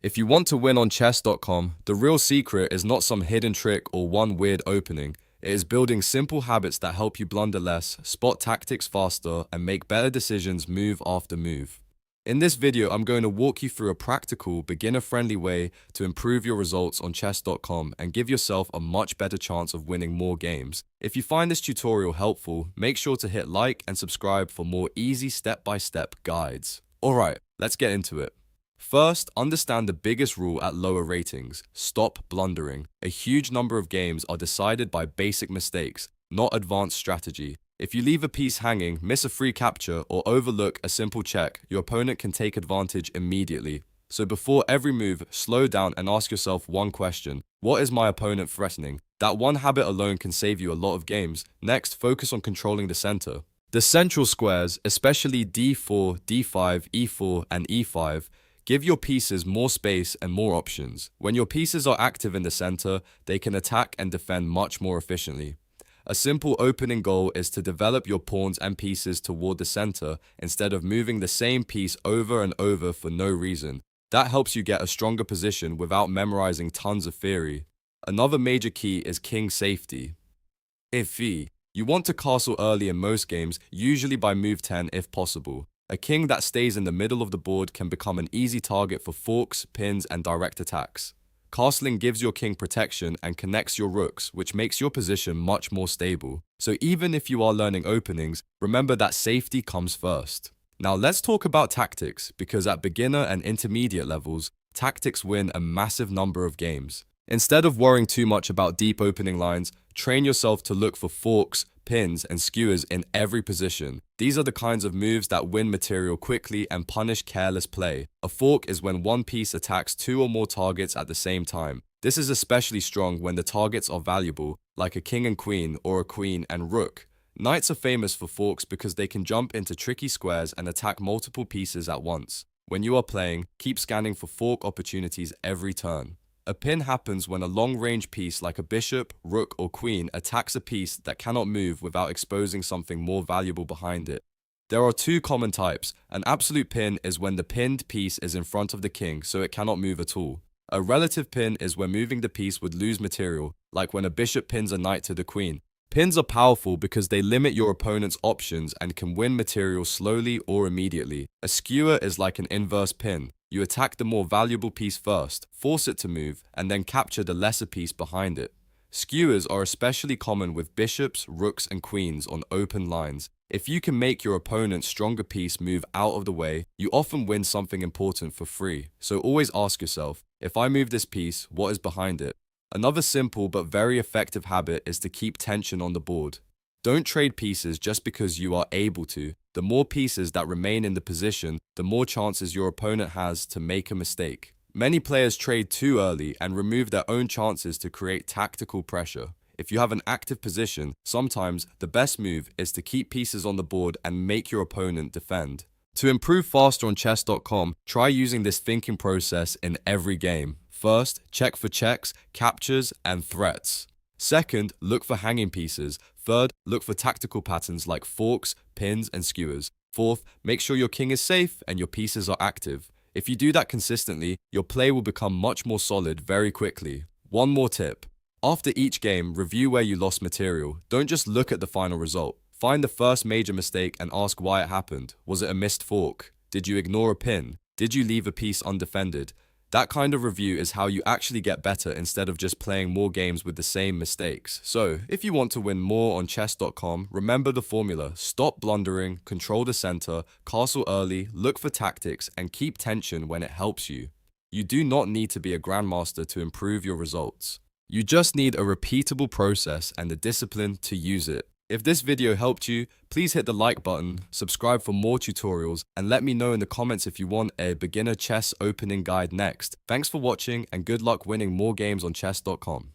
If you want to win on chess.com, the real secret is not some hidden trick or one weird opening. It is building simple habits that help you blunder less, spot tactics faster, and make better decisions move after move. In this video, I'm going to walk you through a practical, beginner-friendly way to improve your results on chess.com and give yourself a much better chance of winning more games. If you find this tutorial helpful, make sure to hit like and subscribe for more easy step-by-step guides. Alright, let's get into it. First, understand the biggest rule at lower ratings: stop blundering. A huge number of games are decided by basic mistakes, not advanced strategy. If you leave a piece hanging, miss a free capture, or overlook a simple check, your opponent can take advantage immediately. So before every move, slow down and ask yourself one question: what is my opponent threatening? That one habit alone can save you a lot of games. Next, focus on controlling the center. The central squares, especially d4, d5, e4, and e5, give your pieces more space and more options. When your pieces are active in the center, they can attack and defend much more efficiently. A simple opening goal is to develop your pawns and pieces toward the center instead of moving the same piece over and over for no reason. That helps you get a stronger position without memorizing tons of theory. Another major key is king safety. If you want to castle early in most games, usually by move 10 if possible. A king that stays in the middle of the board can become an easy target for forks, pins, and direct attacks. Castling gives your king protection and connects your rooks, which makes your position much more stable. So even if you are learning openings, remember that safety comes first. Now let's talk about tactics, because at beginner and intermediate levels, tactics win a massive number of games. Instead of worrying too much about deep opening lines, train yourself to look for forks, pins, and skewers in every position. These are the kinds of moves that win material quickly and punish careless play. A fork is when one piece attacks two or more targets at the same time. This is especially strong when the targets are valuable, like a king and queen or a queen and rook. Knights are famous for forks because they can jump into tricky squares and attack multiple pieces at once. When you are playing, keep scanning for fork opportunities every turn. A pin happens when a long-range piece like a bishop, rook, or queen attacks a piece that cannot move without exposing something more valuable behind it. There are two common types. An absolute pin is when the pinned piece is in front of the king, so it cannot move at all. A relative pin is where moving the piece would lose material, like when a bishop pins a knight to the queen. Pins are powerful because they limit your opponent's options and can win material slowly or immediately. A skewer is like an inverse pin. You attack the more valuable piece first, force it to move, and then capture the lesser piece behind it. Skewers are especially common with bishops, rooks, and queens on open lines. If you can make your opponent's stronger piece move out of the way, you often win something important for free. So always ask yourself, if I move this piece, what is behind it? Another simple but very effective habit is to keep tension on the board. Don't trade pieces just because you are able to. The more pieces that remain in the position, the more chances your opponent has to make a mistake. Many players trade too early and remove their own chances to create tactical pressure. If you have an active position, sometimes the best move is to keep pieces on the board and make your opponent defend. To improve faster on chess.com, try using this thinking process in every game. First, check for checks, captures, and threats. Second, look for hanging pieces. Third, look for tactical patterns like forks, pins, and skewers. Fourth, make sure your king is safe and your pieces are active. If you do that consistently, your play will become much more solid very quickly. One more tip. After each game, review where you lost material. Don't just look at the final result. Find the first major mistake and ask why it happened. Was it a missed fork? Did you ignore a pin? Did you leave a piece undefended? That kind of review is how you actually get better instead of just playing more games with the same mistakes. So, if you want to win more on chess.com, remember the formula: stop blundering, control the center, castle early, look for tactics, and keep tension when it helps you. You do not need to be a grandmaster to improve your results. You just need a repeatable process and the discipline to use it. If this video helped you, please hit the like button, subscribe for more tutorials, and let me know in the comments if you want a beginner chess opening guide next. Thanks for watching and good luck winning more games on chess.com.